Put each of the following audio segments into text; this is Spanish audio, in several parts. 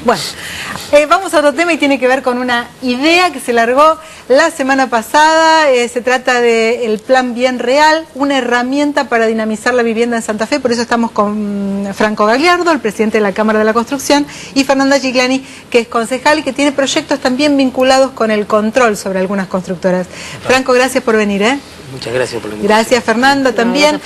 Bueno, vamos a otro tema y tiene que ver con una idea que se largó la semana pasada. Se trata del Plan Bien Real, una herramienta para dinamizar la vivienda en Santa Fe. Por eso estamos con Franco Gagliardo, el presidente de la Cámara de la Construcción, y Fernanda Giglani, que es concejal y que tiene proyectos también vinculados con el control sobre algunas constructoras. Franco, gracias por venir. Muchas gracias por la invitación. Gracias, Fernanda, también.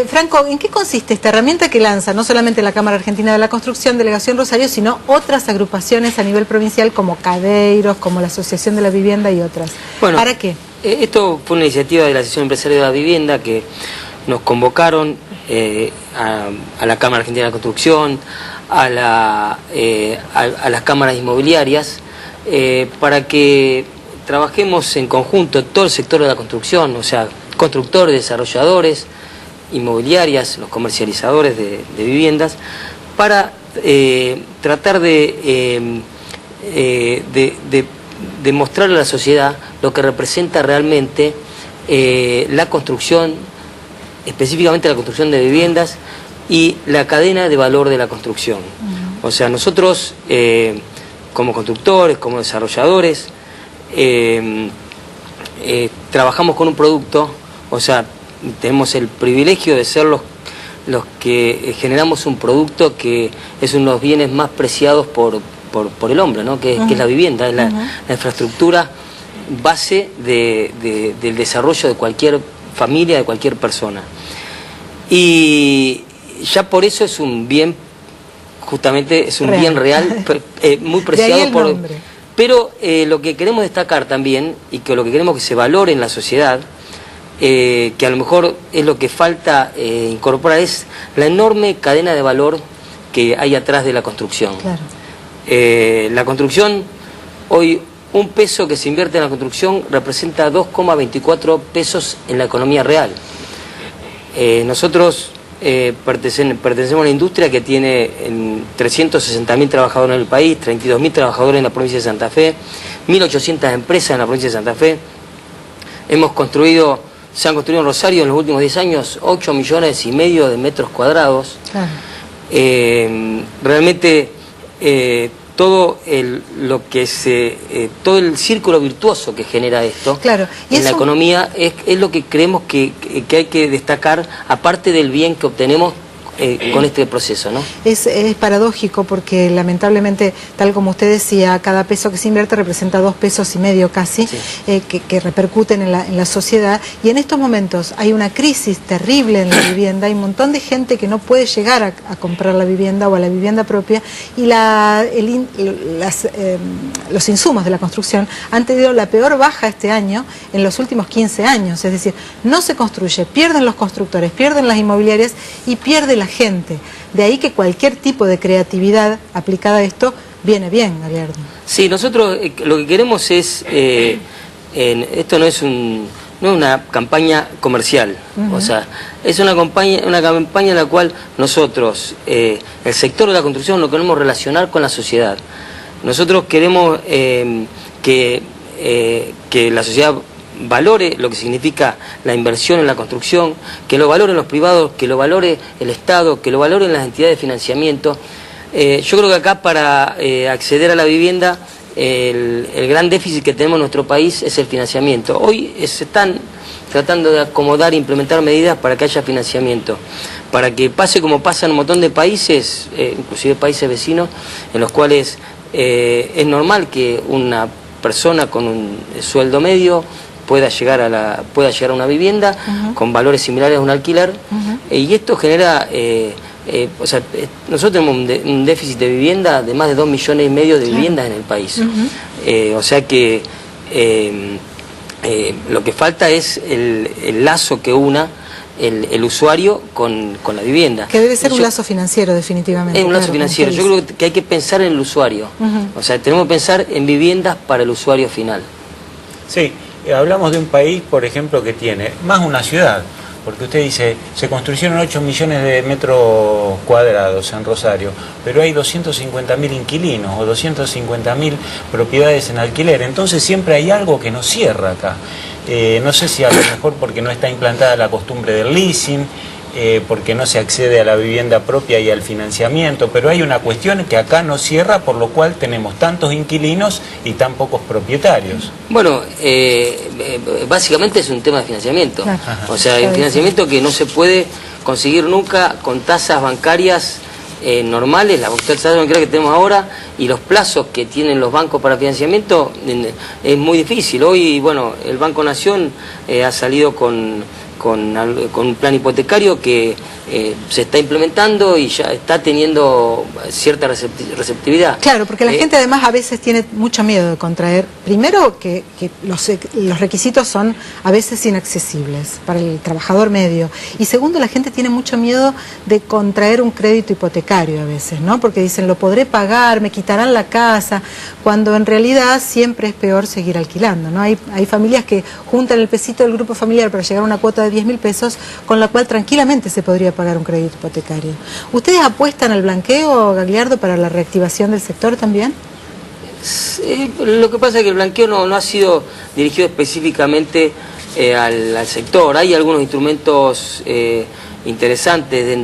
Franco, ¿en qué consiste esta herramienta que lanza no solamente la Cámara Argentina de la Construcción, Delegación Rosario, sino otras agrupaciones a nivel provincial como Cadeiros, como la Asociación de la Vivienda y otras? Bueno, ¿para qué? Esto fue una iniciativa de la Asociación Empresaria de la Vivienda que nos convocaron a la Cámara Argentina de la Construcción, a las cámaras inmobiliarias, para que trabajemos en conjunto todo el sector de la construcción, o sea, constructores, desarrolladores, inmobiliarias, los comercializadores de viviendas, para tratar de mostrarle a la sociedad lo que representa realmente la construcción, específicamente la construcción de viviendas y la cadena de valor de la construcción. O sea, nosotros como constructores, como desarrolladores, trabajamos con un producto, o sea, tenemos el privilegio de ser los que generamos un producto que es uno de los bienes más preciados por el hombre, ¿no? que es la vivienda, es la infraestructura base del desarrollo de cualquier familia, de cualquier persona. Y ya por eso es un bien, justamente es un real. Bien real, muy preciado por... Pero lo que queremos destacar también, y que lo que queremos que se valore en la sociedad, que a lo mejor es lo que falta incorporar, es la enorme cadena de valor que hay atrás de la construcción. Claro. La construcción, hoy un peso que se invierte en la construcción representa 2,24 pesos en la economía real. Nosotros pertenecemos a una industria que tiene 360.000 trabajadores en el país, 32.000 trabajadores en la provincia de Santa Fe, 1.800 empresas en la provincia de Santa Fe. Se han construido en Rosario en los últimos 10 años 8,5 millones de metros cuadrados. Claro. Realmente todo el círculo virtuoso que genera esto, claro, en la economía es lo que creemos que hay que destacar, aparte del bien que obtenemos con este proceso, ¿no? Es paradójico porque lamentablemente, tal como usted decía, cada peso que se invierte representa 2,5 pesos casi, sí, que repercuten en la sociedad, y en estos momentos hay una crisis terrible en la vivienda, hay un montón de gente que no puede llegar a comprar la vivienda o a la vivienda propia, y los insumos de la construcción han tenido la peor baja este año en los últimos 15 años, es decir, no se construye, pierden los constructores, pierden las inmobiliarias y pierde la gente. De ahí que cualquier tipo de creatividad aplicada a esto viene bien, Gagliardo. Sí, nosotros lo que queremos es, esto no es una campaña comercial, o sea, es una campaña en la cual nosotros, el sector de la construcción, lo queremos relacionar con la sociedad. Nosotros queremos que la sociedad valore lo que significa la inversión en la construcción, que lo valoren los privados, que lo valore el Estado, que lo valoren las entidades de financiamiento. Yo creo que acá para acceder a la vivienda, el gran déficit que tenemos en nuestro país es el financiamiento. Hoy se están tratando de acomodar e implementar medidas para que haya financiamiento, para que pase como pasa en un montón de países, inclusive países vecinos, en los cuales es normal que una persona con un sueldo medio pueda llegar a una vivienda con valores similares a un alquiler, y esto genera, o sea, nosotros tenemos un déficit de vivienda de más de 2,5 millones de viviendas en el país. O sea que lo que falta es el lazo que una el usuario con la vivienda. Que debe ser un lazo financiero, definitivamente. Es un lazo financiero. Yo creo que hay que pensar en el usuario. O sea, tenemos que pensar en viviendas para el usuario final. Sí. Hablamos de un país, por ejemplo, que tiene más una ciudad, porque usted dice, se construyeron 8 millones de metros cuadrados en Rosario, pero hay 250.000 inquilinos o 250.000 propiedades en alquiler, entonces siempre hay algo que nos cierra acá. No sé si a lo mejor porque no está implantada la costumbre del leasing, porque no se accede a la vivienda propia y al financiamiento, pero hay una cuestión que acá no cierra, por lo cual tenemos tantos inquilinos y tan pocos propietarios. Bueno, básicamente es un tema de financiamiento. Claro. O sea, el financiamiento que no se puede conseguir nunca con tasas bancarias normales, la tasa bancaria que tenemos ahora y los plazos que tienen los bancos para financiamiento es muy difícil. Hoy, bueno, el Banco Nación ha salido con un plan hipotecario que se está implementando y ya está teniendo cierta receptividad. Claro, porque la gente además a veces tiene mucho miedo de contraer. Primero que los requisitos son a veces inaccesibles para el trabajador medio. Y segundo, la gente tiene mucho miedo de contraer un crédito hipotecario a veces, ¿no? Porque dicen, lo podré pagar, me quitarán la casa, cuando en realidad siempre es peor seguir alquilando, ¿no? Hay familias que juntan el pesito del grupo familiar para llegar a una cuota de 10.000 pesos, con la cual tranquilamente se podría pagar un crédito hipotecario. ¿Ustedes apuestan al blanqueo, Gagliardo, para la reactivación del sector también? Lo que pasa es que el blanqueo no ha sido dirigido específicamente al sector. Hay algunos instrumentos interesantes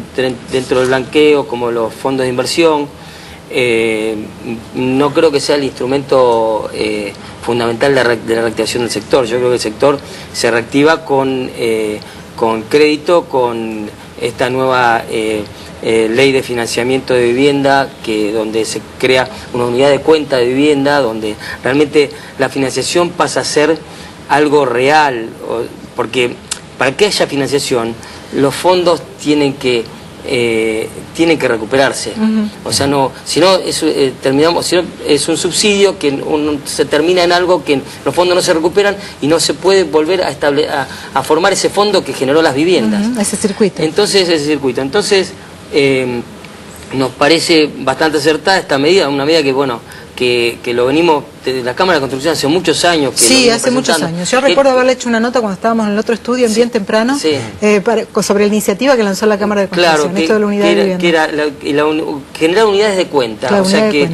dentro del blanqueo, como los fondos de inversión. No creo que sea el instrumento fundamental de la reactivación del sector. Yo creo que el sector se reactiva con crédito, con esta nueva ley de financiamiento de vivienda, donde se crea una unidad de cuenta de vivienda, donde realmente la financiación pasa a ser algo real, porque para que haya financiación los fondos tienen que recuperarse. O sea, si no es un subsidio que se termina en algo que los fondos no se recuperan y no se puede volver a formar ese fondo que generó las viviendas. Ese circuito. Entonces, nos parece bastante acertada esta medida, una medida que, bueno, que lo venimos de la Cámara de Construcción hace muchos años. Sí, hace muchos años. Yo recuerdo haberle hecho una nota cuando estábamos en el otro estudio, bien temprano, sobre la iniciativa que lanzó la Cámara de Construcción, esto de la unidad de vivienda. Que era generar unidades de cuenta. Claro, o sea que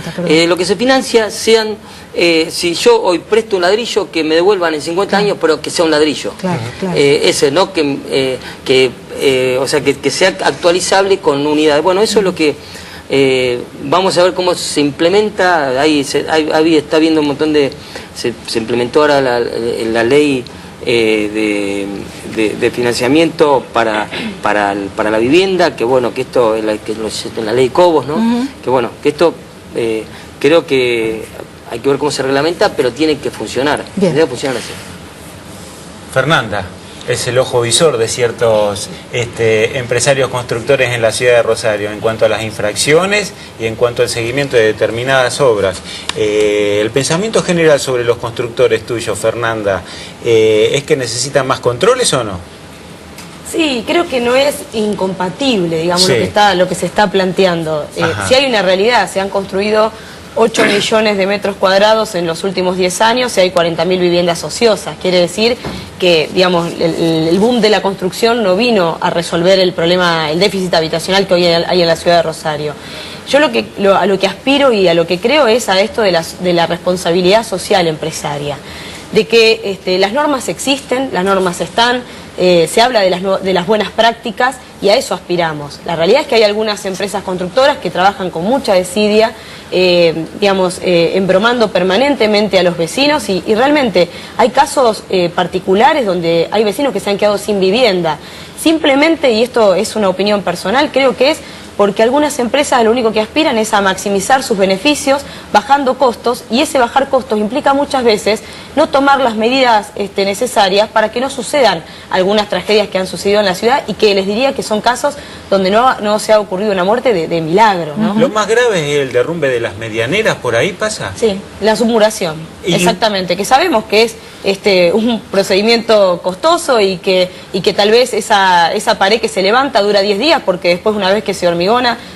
lo que se financia sean, si yo hoy presto un ladrillo, que me devuelvan en 50 años, pero que sea un ladrillo. Claro. Ese, ¿no? O sea, que sea actualizable con unidades. Bueno, eso es lo que... vamos a ver cómo se implementa. Está viendo un montón de... Se implementó ahora la ley de financiamiento para la vivienda, que bueno, que esto en la ley Cobos, ¿no? Que bueno, que esto creo que hay que ver cómo se reglamenta, pero tiene que funcionar. Debe funcionar así. Fernanda es el ojo visor de ciertos empresarios constructores en la ciudad de Rosario en cuanto a las infracciones y en cuanto al seguimiento de determinadas obras. El pensamiento general sobre los constructores tuyos, Fernanda, ¿es que necesitan más controles o no? Sí, creo que no es incompatible, digamos, lo que se está planteando. Si hay una realidad, se han construido 8 millones de metros cuadrados en los últimos 10 años y hay 40.000 viviendas ociosas. Quiere decir que, digamos, el boom de la construcción no vino a resolver el problema, el déficit habitacional que hoy hay en la ciudad de Rosario. Yo a lo que aspiro y a lo que creo es a esto de la responsabilidad social empresaria. De que las normas existen, las normas están, se habla de las buenas prácticas y a eso aspiramos. La realidad es que hay algunas empresas constructoras que trabajan con mucha desidia, embromando permanentemente a los vecinos y realmente hay casos particulares donde hay vecinos que se han quedado sin vivienda. Simplemente, y esto es una opinión personal, creo que es porque algunas empresas lo único que aspiran es a maximizar sus beneficios bajando costos, y ese bajar costos implica muchas veces no tomar las medidas necesarias para que no sucedan algunas tragedias que han sucedido en la ciudad, y que les diría que son casos donde no se ha ocurrido una muerte de milagro, ¿no? Lo más grave es el derrumbe de las medianeras, ¿por ahí pasa? Sí, la submuración, exactamente, que sabemos que es un procedimiento costoso y que tal vez esa pared que se levanta dura 10 días porque después, una vez que se hormigona,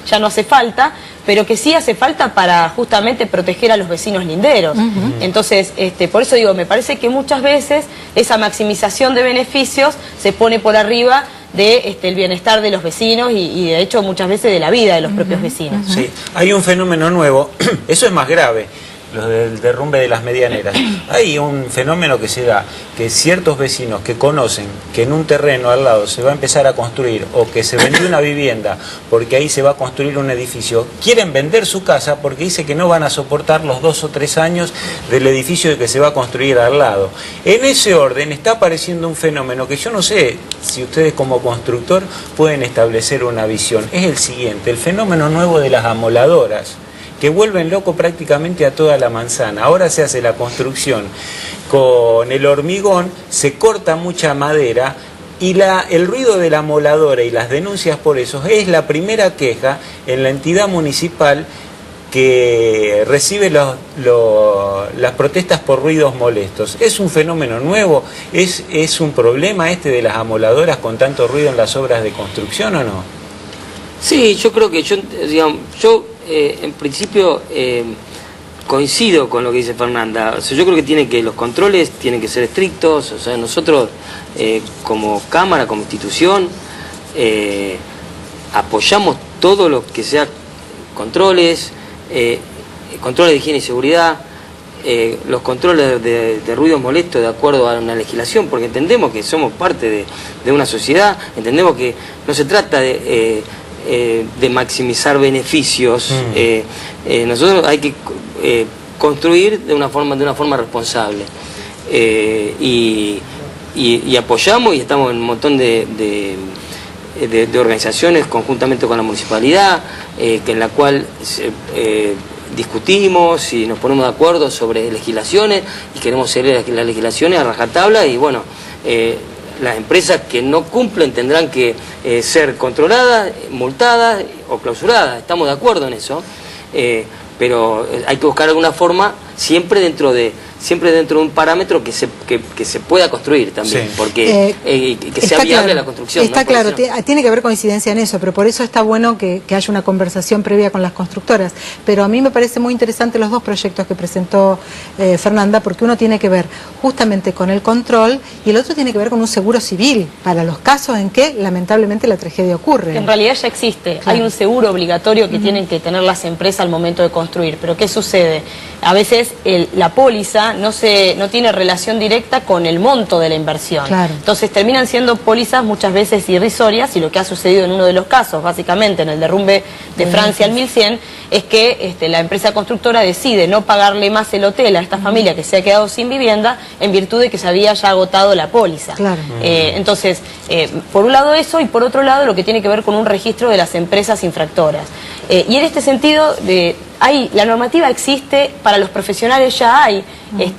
ya no hace falta, pero que sí hace falta para justamente proteger a los vecinos linderos. Entonces, por eso digo, me parece que muchas veces esa maximización de beneficios se pone por arriba de el bienestar de los vecinos y de hecho muchas veces de la vida de los propios vecinos. Sí, hay un fenómeno nuevo, eso es más grave, los del derrumbe de las medianeras. Hay un fenómeno que se da, que ciertos vecinos que conocen que en un terreno al lado se va a empezar a construir o que se vendió una vivienda porque ahí se va a construir un edificio, quieren vender su casa porque dice que no van a soportar los 2 o 3 años del edificio que se va a construir al lado. En ese orden está apareciendo un fenómeno que yo no sé si ustedes como constructor pueden establecer una visión. Es el siguiente, el fenómeno nuevo de las amoladoras, que vuelven loco prácticamente a toda la manzana. Ahora se hace la construcción con el hormigón, se corta mucha madera y el ruido de la amoladora y las denuncias por eso es la primera queja en la entidad municipal que recibe las protestas por ruidos molestos. ¿Es un fenómeno nuevo? ¿Es un problema este de las amoladoras con tanto ruido en las obras de construcción o no? Sí, yo creo que en principio coincido con lo que dice Fernanda. O sea, yo creo que los controles tienen que ser estrictos. O sea, nosotros como Cámara, como institución, apoyamos todo lo que sea controles, controles de higiene y seguridad, los controles de ruidos molestos de acuerdo a una legislación, porque entendemos que somos parte de una sociedad, entendemos que no se trata de maximizar beneficios. Nosotros hay que construir de una forma responsable, y apoyamos, y estamos en un montón de organizaciones conjuntamente con la municipalidad, en la cual discutimos y nos ponemos de acuerdo sobre legislaciones y queremos seguir las legislaciones a rajatabla. Y bueno, las empresas que no cumplen tendrán que ser controladas, multadas o clausuradas. Estamos de acuerdo en eso, pero hay que buscar alguna forma siempre dentro de un parámetro que se pueda construir también, sí. Porque que sea viable claro, la construcción. Está, ¿no? Claro, tiene que haber coincidencia en eso, pero por eso está bueno que haya una conversación previa con las constructoras. Pero a mí me parece muy interesante los dos proyectos que presentó Fernanda, porque uno tiene que ver justamente con el control y el otro tiene que ver con un seguro civil para los casos en que lamentablemente la tragedia ocurre. En realidad ya existe, claro. Hay un seguro obligatorio que tienen que tener las empresas al momento de construir, pero ¿qué sucede? A veces la póliza no tiene relación directa con el monto de la inversión. Claro. Entonces terminan siendo pólizas muchas veces irrisorias, y lo que ha sucedido en uno de los casos, básicamente en el derrumbe de Francia al 1100, es que la empresa constructora decide no pagarle más el hotel a esta familia que se ha quedado sin vivienda en virtud de que se había ya agotado la póliza. Claro. Entonces, por un lado eso, y por otro lado lo que tiene que ver con un registro de las empresas infractoras. Y en este sentido, la normativa existe, para los profesionales ya hay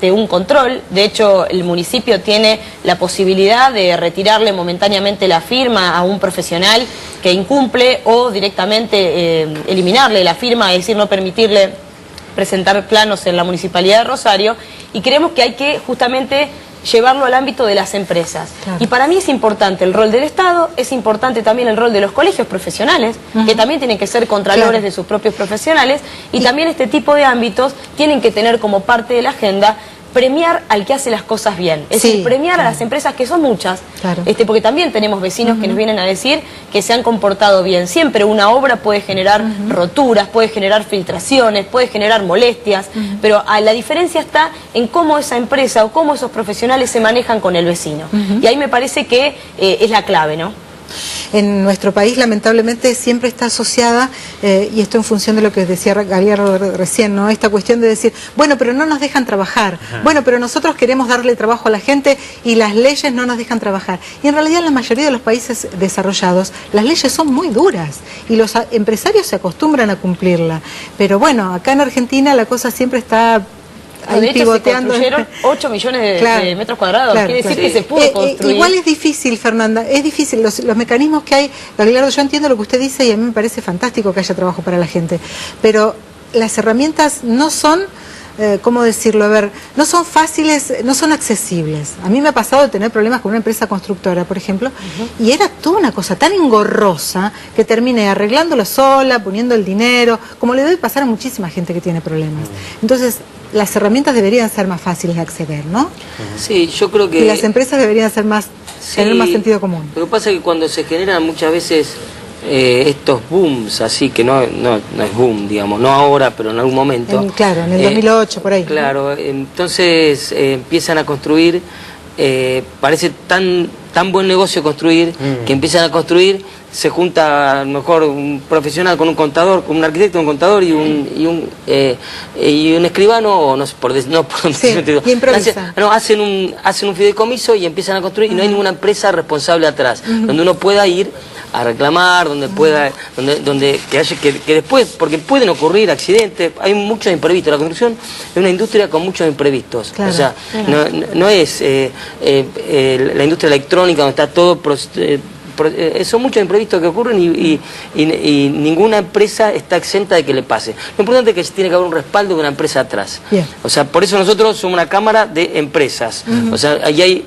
un control. De hecho, el municipio tiene la posibilidad de retirarle momentáneamente la firma a un profesional que incumple, o directamente eliminarle la firma, es decir, no permitirle presentar planos en la Municipalidad de Rosario, y creemos que hay que justamente llevarlo al ámbito de las empresas. Claro. Y para mí es importante el rol del Estado, es importante también el rol de los colegios profesionales, que también tienen que ser contralores de sus propios profesionales, y también este tipo de ámbitos tienen que tener como parte de la agenda premiar al que hace las cosas bien, es decir, premiar a las empresas, que son muchas, porque también tenemos vecinos que nos vienen a decir que se han comportado bien. Siempre una obra puede generar roturas, puede generar filtraciones, puede generar molestias, pero la diferencia está en cómo esa empresa o cómo esos profesionales se manejan con el vecino. Y ahí me parece que es la clave, ¿no? En nuestro país, lamentablemente, siempre está asociada, y esto en función de lo que decía Galiardo recién, ¿no? Esta cuestión de decir, bueno, pero no nos dejan trabajar, bueno, pero nosotros queremos darle trabajo a la gente y las leyes no nos dejan trabajar. Y en realidad en la mayoría de los países desarrollados, las leyes son muy duras y los empresarios se acostumbran a cumplirla. Pero bueno, acá en Argentina la cosa siempre está ahí de hecho, pivoteando. Se construyeron 8 millones de metros cuadrados. Quiere decir que se pudo construir. Igual es difícil, Fernanda, es difícil. Los mecanismos que hay, Galiardo, yo entiendo lo que usted dice y a mí me parece fantástico que haya trabajo para la gente, pero las herramientas no son, ¿cómo decirlo? A ver, no son fáciles, no son accesibles. A mí me ha pasado de tener problemas con una empresa constructora, por ejemplo, y era toda una cosa tan engorrosa que terminé arreglándolo sola, poniendo el dinero, como le debe pasar a muchísima gente que tiene problemas. Entonces, las herramientas deberían ser más fáciles de acceder, ¿no? Sí, yo creo que... Y las empresas deberían ser tener más sentido común. Lo que pasa es que cuando se generan muchas veces estos booms, así que no es boom, digamos, no ahora, pero en algún momento. Claro, en el 2008, por ahí. Claro, entonces empiezan a construir, parece tan buen negocio construir, que empiezan a construir, se junta a lo mejor un profesional con un contador, con un arquitecto, un contador y un escribano, o no sé, y improvisa. hacen un fideicomiso y empiezan a construir y no hay ninguna empresa responsable atrás, donde uno pueda ir a reclamar, donde pueda, que después, porque pueden ocurrir accidentes, hay muchos imprevistos. La construcción es una industria con muchos imprevistos. Claro, o sea, no es la industria electrónica donde está todo son muchos imprevistos que ocurren y ninguna empresa está exenta de que le pase. Lo importante es que tiene que haber un respaldo de una empresa atrás. Bien. O sea, por eso nosotros somos una cámara de empresas. O sea, ahí hay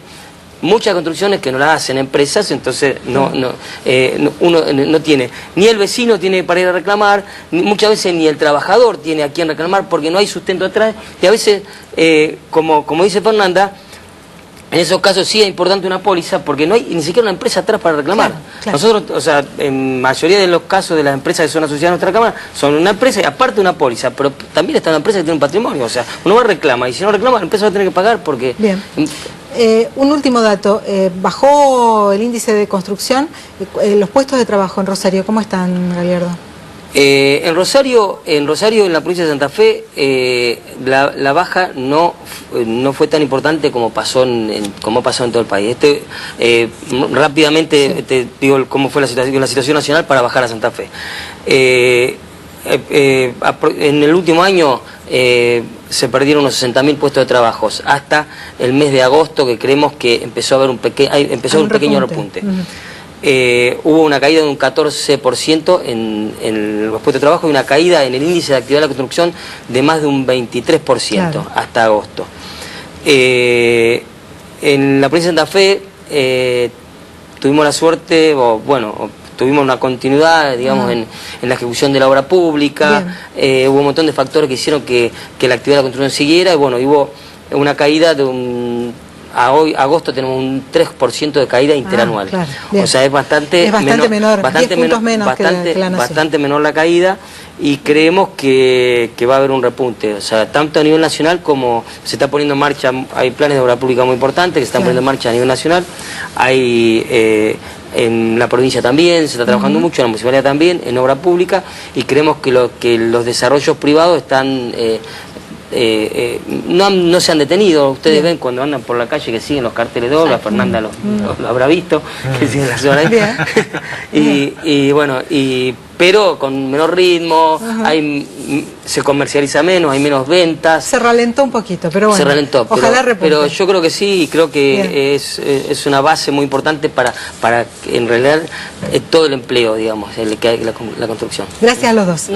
muchas construcciones que no las hacen empresas, entonces uno no tiene, ni el vecino tiene para ir a reclamar, muchas veces ni el trabajador tiene a quien reclamar porque no hay sustento atrás, y a veces, como dice Fernanda, en esos casos sí es importante una póliza porque no hay ni siquiera una empresa atrás para reclamar. Claro. Nosotros, o sea, en mayoría de los casos de las empresas que son asociadas a nuestra cámara, son una empresa y aparte una póliza, pero también está una empresa que tiene un patrimonio, o sea, uno va a reclamar y si no reclama la empresa va a tener que pagar porque... Bien. Un último dato, bajó el índice de construcción, los puestos de trabajo en Rosario, ¿cómo están, Galiardo? En Rosario, en la provincia de Santa Fe, la baja no fue tan importante como pasó en todo el país. Rápidamente te digo cómo fue la situación nacional para bajar a Santa Fe. En el último año se perdieron unos 60.000 puestos de trabajo hasta el mes de agosto, que creemos que empezó a haber un pequeño repunte. Hubo una caída de un 14% en los puestos de trabajo y una caída en el índice de actividad de la construcción de más de un 23% hasta agosto. En la provincia de Santa Fe tuvimos la suerte, tuvimos una continuidad, digamos, en la ejecución de la obra pública. Hubo un montón de factores que hicieron que la actividad de la construcción siguiera, y hubo una caída de agosto tenemos un 3% de caída interanual. O sea, es bastante menor, bastante menor la caída, y creemos que va a haber un repunte. O sea, tanto a nivel nacional como se está poniendo en marcha, hay planes de obra pública muy importantes que se están poniendo en marcha a nivel nacional. Hay en la provincia también, se está trabajando mucho, en la municipalidad también, en obra pública, y creemos que los desarrollos privados están... no se han detenido. Ustedes ven cuando andan por la calle que siguen los carteles de obra, Fernanda lo habrá visto, que siguen la zona pero con menor ritmo, se comercializa menos, hay menos ventas. Se ralentó un poquito, pero bueno. Se ralentó, ojalá repunte. Pero yo creo que sí, creo que es una base muy importante para en realidad todo el empleo, digamos, que hay la construcción. Gracias a los dos.